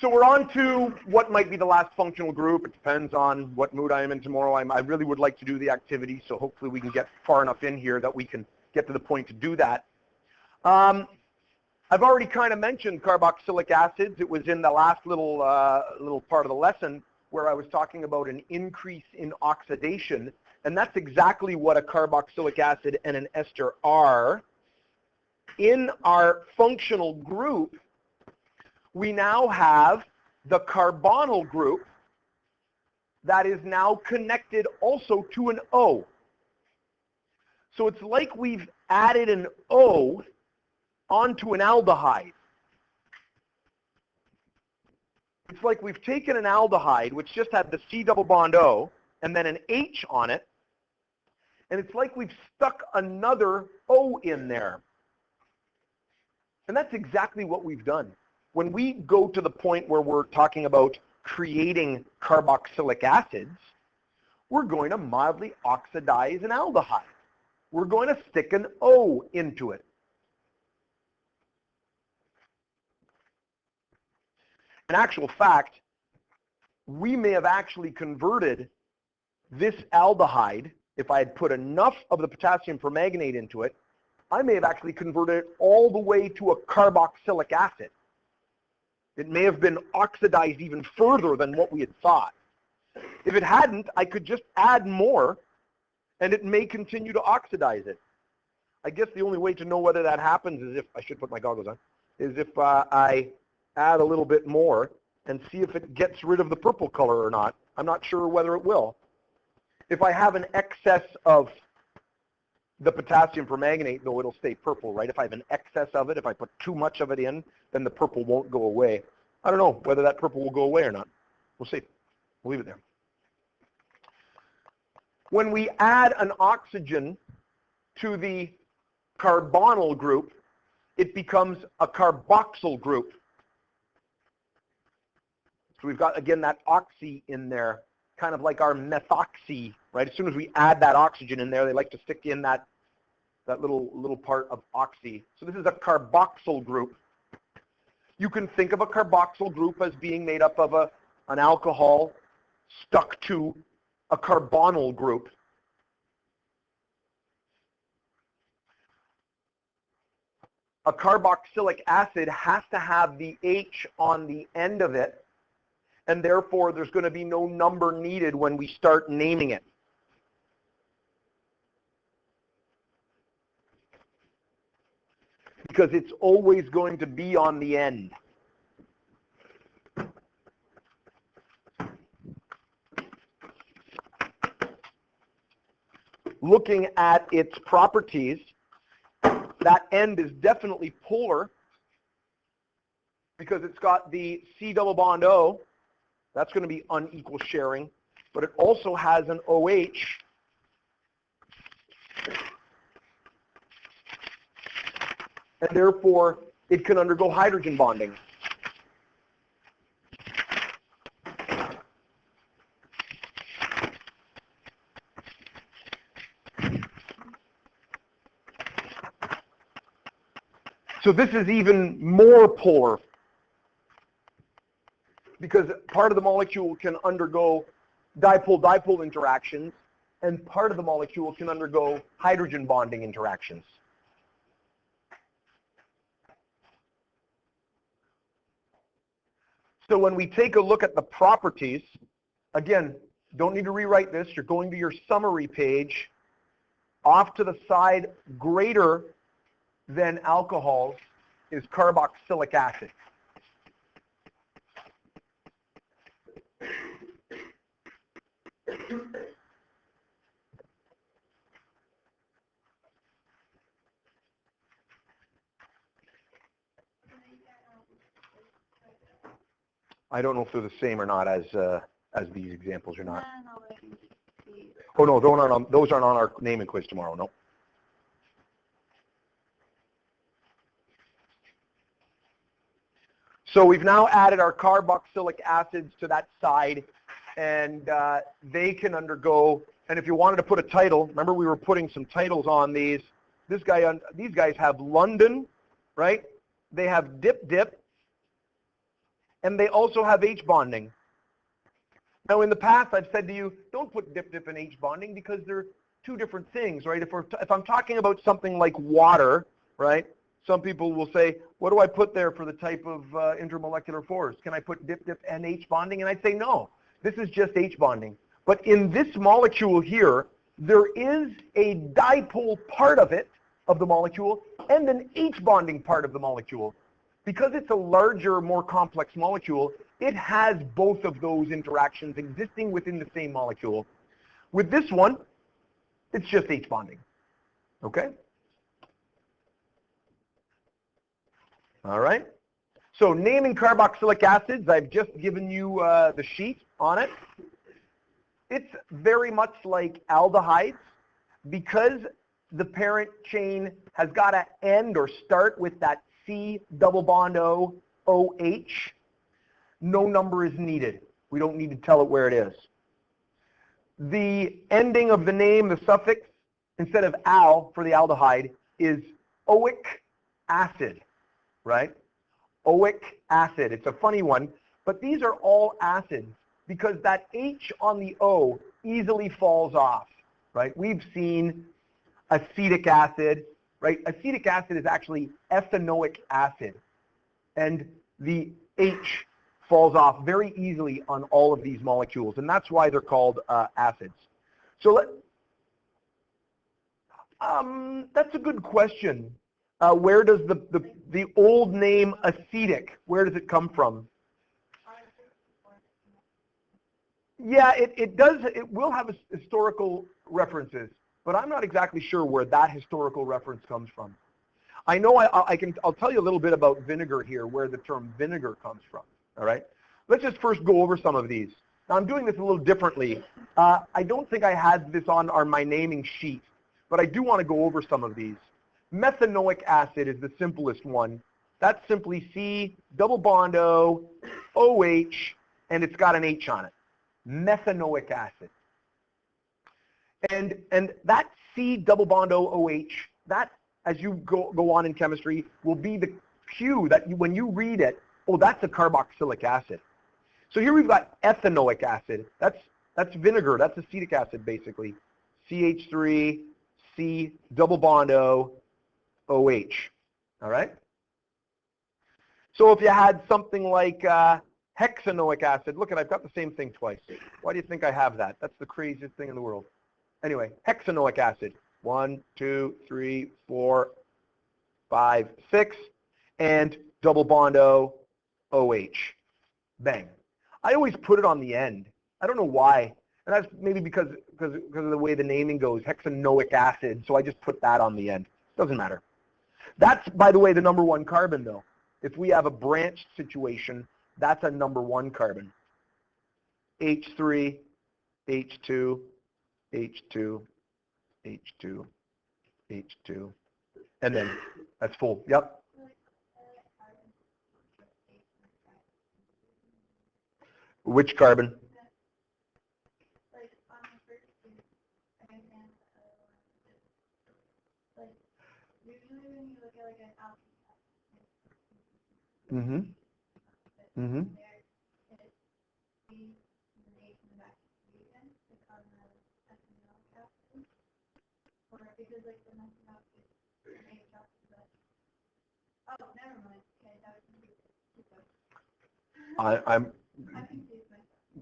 So we're on to what might be the last functional group. It depends on what mood I am in tomorrow. I really would like to do the activity, so hopefully we can get far enough in here that we can get to the point to do that. I've already kind of mentioned carboxylic acids. It was in the last little part of the lesson where I was talking about an increase in oxidation, and that's exactly what a carboxylic acid and an ester are. In our functional group, we now have the carbonyl group that is now connected also to an O. So it's like we've added an O onto an aldehyde. It's like we've taken an aldehyde, which just had the C double bond O, and then an H on it, and it's like we've stuck another O in there. And that's exactly what we've done. When we go to the point where we're talking about creating carboxylic acids, we're going to mildly oxidize an aldehyde. We're going to stick an O into it. In actual fact, we may have actually converted this aldehyde, if I had put enough of the potassium permanganate into it, I may have actually converted it all the way to a carboxylic acid. It may have been oxidized even further than what we had thought. If it hadn't, I could just add more, and it may continue to oxidize it. I guess the only way to know whether that happens is if, I should put my goggles on, is if I add a little bit more and see if it gets rid of the purple color or not. I'm not sure whether it will. If I have an excess of the potassium permanganate, though, it'll stay purple, right? If I have an excess of it, if I put too much of it in, then the purple won't go away. I don't know whether that purple will go away or not. We'll see. We'll leave it there. When we add an oxygen to the carbonyl group, it becomes a carboxyl group. So we've got, again, that oxy in there, kind of like our methoxy, right? As soon as we add that oxygen in there, they like to stick in that little part of oxy. So this is a carboxyl group. You can think of a carboxyl group as being made up of an alcohol stuck to a carbonyl group. A carboxylic acid has to have the H on the end of it, and therefore there's going to be no number needed when we start naming it. Because it's always going to be on the end. Looking at its properties, that end is definitely polar because it's got the C double bond O. That's going to be unequal sharing, but it also has an OH. And therefore, it can undergo hydrogen bonding. So this is even more polar because part of the molecule can undergo dipole-dipole interactions, and part of the molecule can undergo hydrogen bonding interactions. So when we take a look at the properties, again, don't need to rewrite this. You're going to your summary page. Off to the side, greater than alcohols is carboxylic acid. I don't know if they're the same or not as these examples or not. Oh no, those aren't on our naming quiz tomorrow. No. So we've now added our carboxylic acids to that side, and they can undergo. And if you wanted to put a title, remember we were putting some titles on these. These guys have London, right? They have dip, and they also have H bonding. Now, in the past, I've said to you, don't put dip-dip and H bonding because they're two different things, right? If I'm talking about something like water, right, some people will say, what do I put there for the type of intermolecular force? Can I put dip-dip and H bonding? And I'd say no, this is just H bonding. But in this molecule here, there is a dipole part of it, of the molecule, and an H bonding part of the molecule. Because it's a larger, more complex molecule, it has both of those interactions existing within the same molecule. With this one, it's just H bonding. Okay? All right. So naming carboxylic acids, I've just given you the sheet on it. It's very much like aldehydes because the parent chain has got to end or start with that C double bond O, OH. No number is needed. We don't need to tell it where it is. The ending of the name, the suffix, instead of al for the aldehyde, is oic acid, right? Oic acid. It's a funny one, but these are all acids because that H on the O easily falls off, right? We've seen acetic acid, right? Acetic acid is actually ethanoic acid, and the H falls off very easily on all of these molecules, and that's why they're called acids. So that's a good question. Where does the old name acetic, where does it come from? Yeah, it does. It will have historical references, but I'm not exactly sure where that historical reference comes from. I know I'll tell you a little bit about vinegar here, where the term vinegar comes from. All right. Let's just first go over some of these. Now I'm doing this a little differently. I don't think I had this on my naming sheet, but I do want to go over some of these. Methanoic acid is the simplest one. That's simply C double bond O, OH, and it's got an H on it. Methanoic acid. And that C double bond O, OH, that, as you go on in chemistry, will be the cue that when you read it, oh, that's a carboxylic acid. So here we've got ethanoic acid. That's vinegar. That's acetic acid, basically. CH3, C double bond O, OH. All right? So if you had something like hexanoic acid, look, I've got the same thing twice. Why do you think I have that? That's the craziest thing in the world. Anyway, hexanoic acid. 1, 2, 3, 4, 5, 6, and double bond O, OH. Bang. I always put it on the end. I don't know why. And that's maybe because of the way the naming goes, hexanoic acid, so I just put that on the end. Doesn't matter. That's, by the way, the number one carbon, though. If we have a branched situation, that's a number one carbon. H3, H2, H2, H2, H2, and then that's full. Yep. Which carbon? Mm-hmm. Mm-hmm.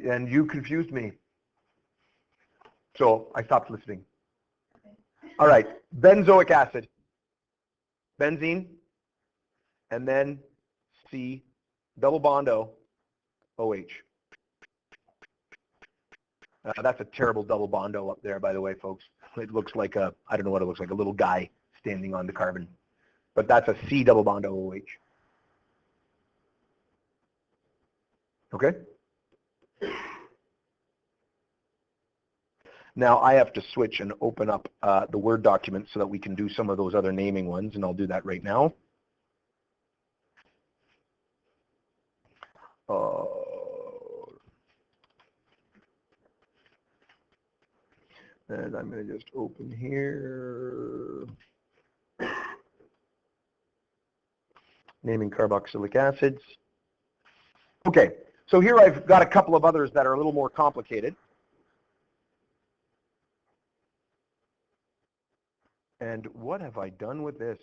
And you confused me. So I stopped listening. All right, benzoic acid. Benzene, and then C, double bond O, OH. That's a terrible double bond O up there, by the way, folks. It looks like I don't know what it looks like, a little guy standing on the carbon. But that's a C double bond O, OH. Okay? Now I have to switch and open up the Word document so that we can do some of those other naming ones, and I'll do that right now. And I'm going to just open here. Naming carboxylic acids. Okay, so here I've got a couple of others that are a little more complicated. And what have I done with this?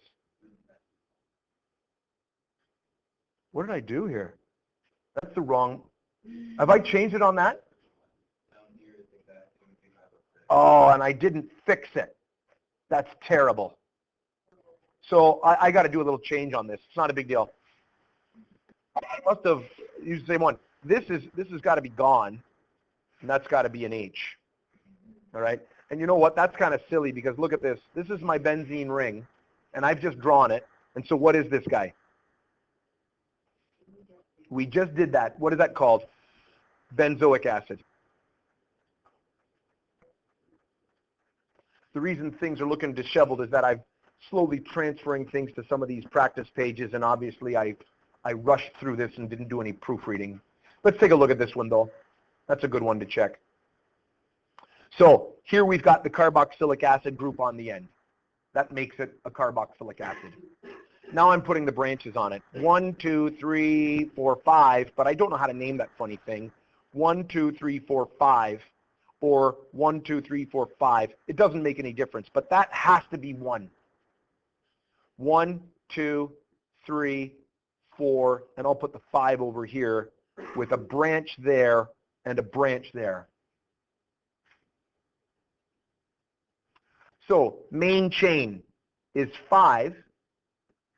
What did I do here? That's the wrong. Have I changed it on that? Oh, and I didn't fix it. That's terrible. So I got to do a little change on this. It's not a big deal. I must have used the same one. This has got to be gone, and that's got to be an H. All right. And you know what? That's kind of silly because look at this. This is my benzene ring, and I've just drawn it. And so what is this guy? We just did that. What is that called? Benzoic acid. The reason things are looking disheveled is that I'm slowly transferring things to some of these practice pages, and obviously I rushed through this and didn't do any proofreading. Let's take a look at this one, though. That's a good one to check. So here we've got the carboxylic acid group on the end. That makes it a carboxylic acid. Now I'm putting the branches on it. 1, 2, 3, 4, 5, but I don't know how to name that funny thing. 1, 2, 3, 4, 5, or 1, 2, 3, 4, 5. It doesn't make any difference, but that has to be 1. 1, 2, 3, 4, and I'll put the 5 over here with a branch there and a branch there. So main chain is 5.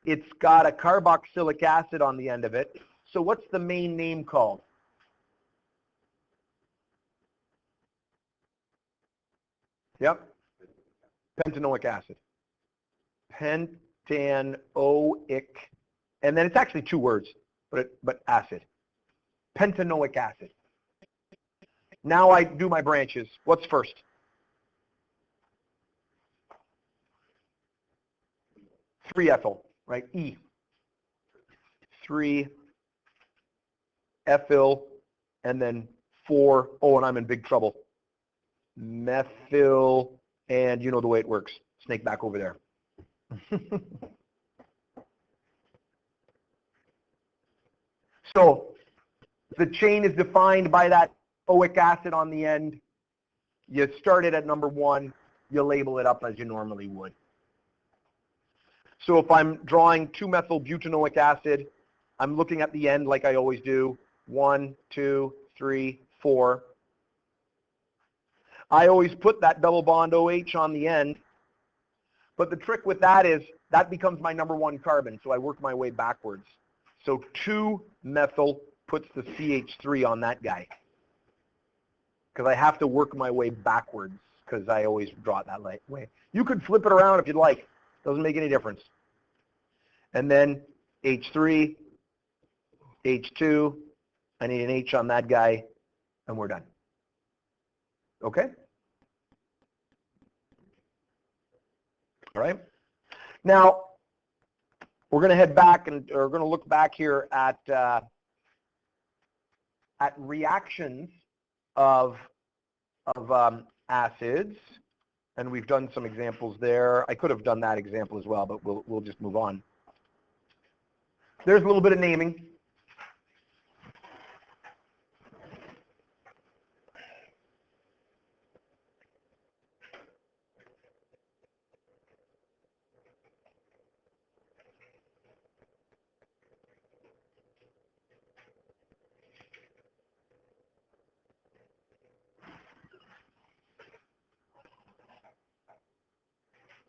It's got a carboxylic acid on the end of it. So what's the main name called? Yep. Pentanoic acid. Pentanoic, and then it's actually 2 words, but acid. Pentanoic acid. Now I do my branches. What's first? Ethyl, right? E. 3-ethyl, and then 4. Oh, and I'm in big trouble. Methyl, and you know the way it works. Snake back over there. So the chain is defined by that oic acid on the end. You start it at number 1. You label it up as you normally would. So if I'm drawing 2-methylbutanoic acid, I'm looking at the end like I always do. 1, 2, 3, 4. I always put that double bond OH on the end. But the trick with that is that becomes my number 1 carbon, so I work my way backwards. So 2-methyl puts the CH3 on that guy. Because I have to work my way backwards, because I always draw it that way. You could flip it around if you'd like. Doesn't make any difference. And then H3, H2, I need an H on that guy, and we're done. Okay? All right? Now, we're going to head back and we're going to look back here at reactions of acids, and we've done some examples there. I could have done that example as well, but we'll just move on. There's a little bit of naming.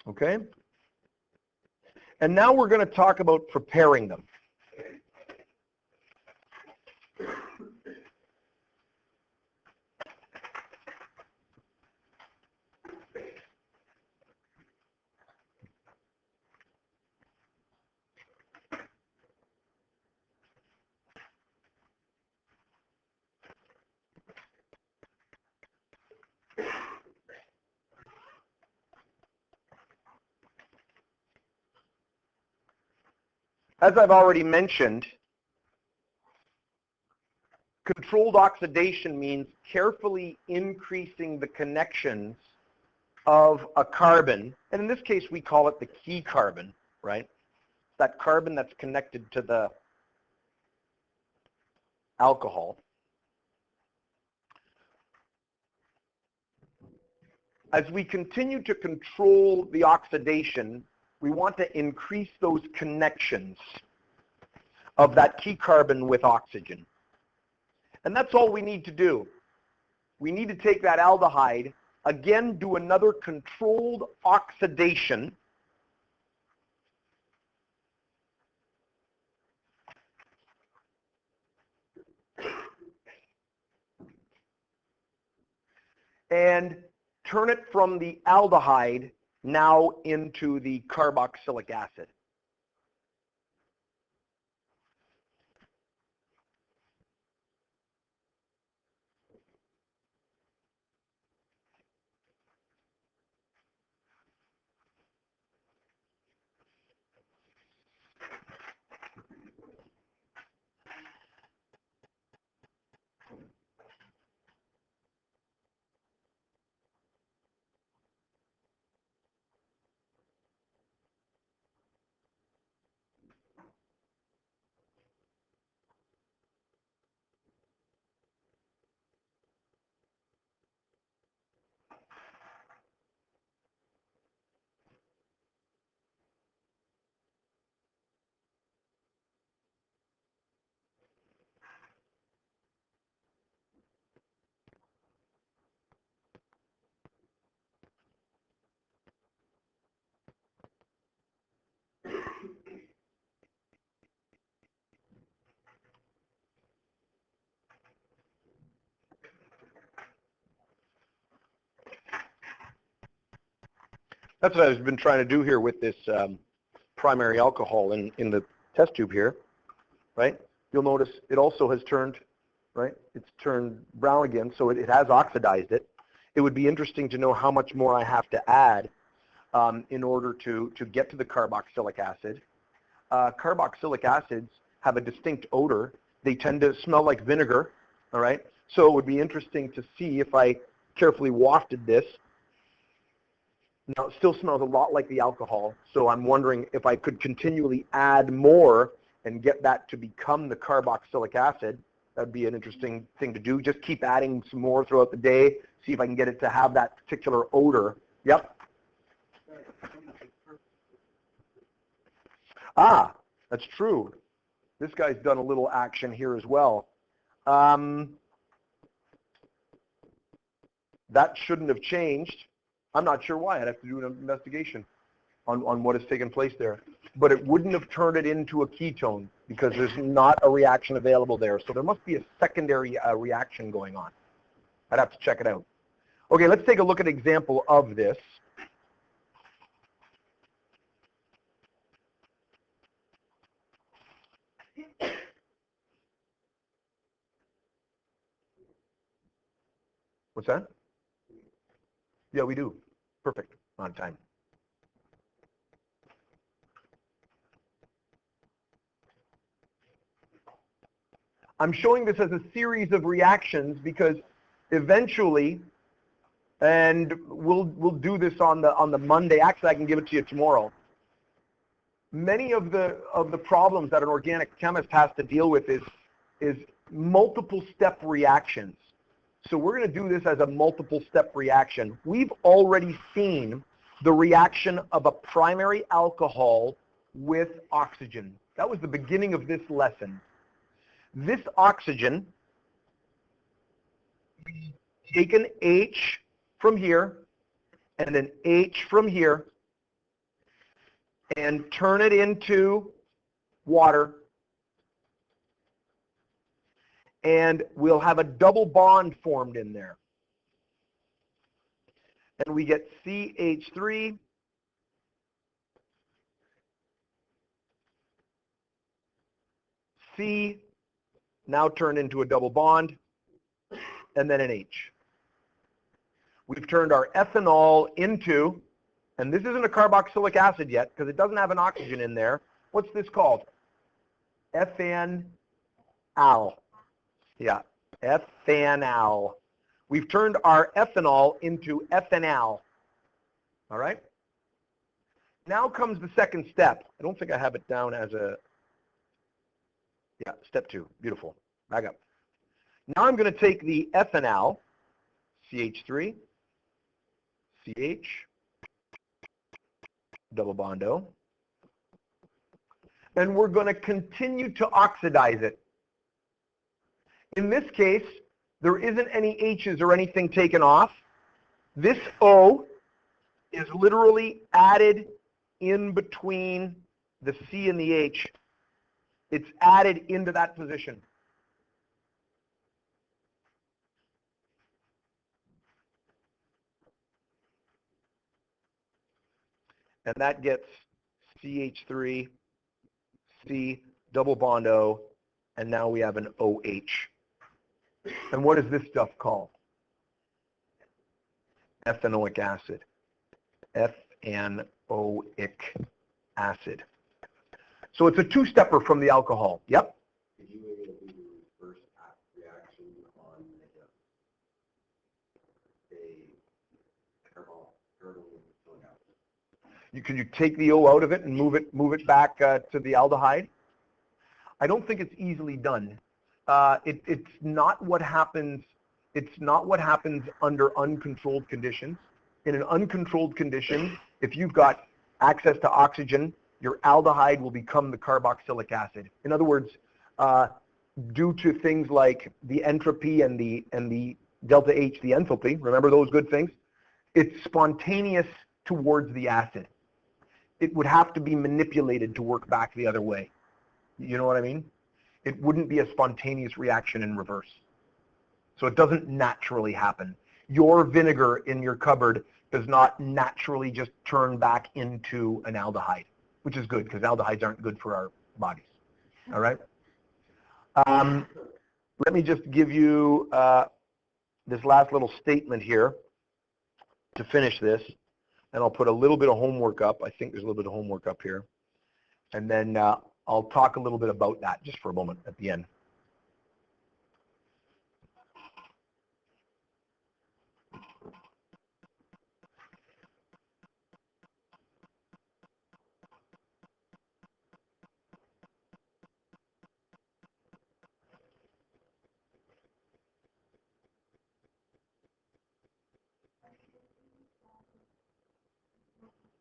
Okay? And now we're going to talk about preparing them. As I've already mentioned, controlled oxidation means carefully increasing the connections of a carbon, and in this case we call it the key carbon, right? That carbon that's connected to the alcohol. As we continue to control the oxidation, we want to increase those connections of that key carbon with oxygen. And that's all we need to do. We need to take that aldehyde, again, do another controlled oxidation. And turn it from the aldehyde now into the carboxylic acid. That's what I've been trying to do here with this primary alcohol in the test tube here, right? You'll notice it also has turned, right? It's turned brown again, so it has oxidized it. It would be interesting to know how much more I have to add in order to get to the carboxylic acid. Carboxylic acids have a distinct odor. They tend to smell like vinegar, all right? So it would be interesting to see if I carefully wafted this. Now, it still smells a lot like the alcohol, so I'm wondering if I could continually add more and get that to become the carboxylic acid. That'd be an interesting thing to do. Just keep adding some more throughout the day, see if I can get it to have that particular odor. Yep. Ah, that's true. This guy's done a little action here as well. That shouldn't have changed. I'm not sure why. I'd have to do an investigation on what has taken place there. But it wouldn't have turned it into a ketone because there's not a reaction available there. So there must be a secondary reaction going on. I'd have to check it out. Okay, let's take a look at an example of this. What's that? Yeah, we do. Perfect. On time. I'm showing this as a series of reactions because eventually, and we'll do this on the Monday. Actually, I can give it to you tomorrow. Many of the problems that an organic chemist has to deal with is multiple step reactions. So we're going to do this as a multiple step reaction. We've already seen the reaction of a primary alcohol with oxygen. That was the beginning of this lesson. This oxygen, take an H from here and an H from here and turn it into water. And we'll have a double bond formed in there. And we get CH3 C now turned into a double bond, and then an H. We've turned our ethanol into, and this isn't a carboxylic acid yet because it doesn't have an oxygen in there. What's this called? Ethanal. Yeah, ethanal. We've turned our ethanol into ethanal. All right? Now comes the second step. I don't think I have it down as a, yeah, step 2. Beautiful. Back up. Now I'm going to take the ethanal, CH3, CH, double bond O, and we're going to continue to oxidize it. In this case, there isn't any H's or anything taken off. This O is literally added in between the C and the H. It's added into that position. And that gets CH3, C, double bond O, and now we have an OH. And what is this stuff called? Ethanoic acid. Ethanoic acid. So it's a two-stepper from the alcohol. Yep. Could you maybe do the reverse reaction on a carboxylic acid? Can you take the O out of it and move it back to the aldehyde? I don't think it's easily done. It's not what happens. It's not what happens under uncontrolled conditions. In an uncontrolled condition, if you've got access to oxygen, your aldehyde will become the carboxylic acid. In other words, due to things like the entropy and the delta H, the enthalpy, remember those good things? It's spontaneous towards the acid. It would have to be manipulated to work back the other way. You know what I mean? It wouldn't be a spontaneous reaction in reverse. So it doesn't naturally happen. Your vinegar in your cupboard does not naturally just turn back into an aldehyde, which is good because aldehydes aren't good for our bodies. All right? Let me just give you this last little statement here to finish this, and I'll put a little bit of homework up. I think there's a little bit of homework up here. And then I'll talk a little bit about that just for a moment at the end.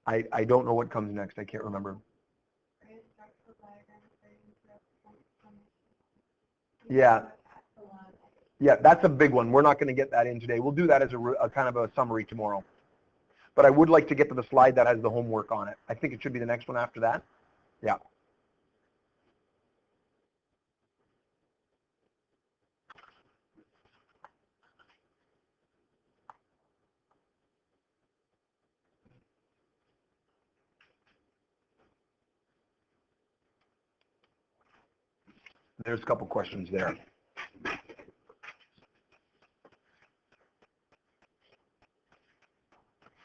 I don't know what comes next. I can't remember. Yeah. Yeah, that's a big one. We're not going to get that in today. We'll do that as a kind of a summary tomorrow. But I would like to get to the slide that has the homework on it. I think it should be the next one after that. Yeah. There's a couple questions there.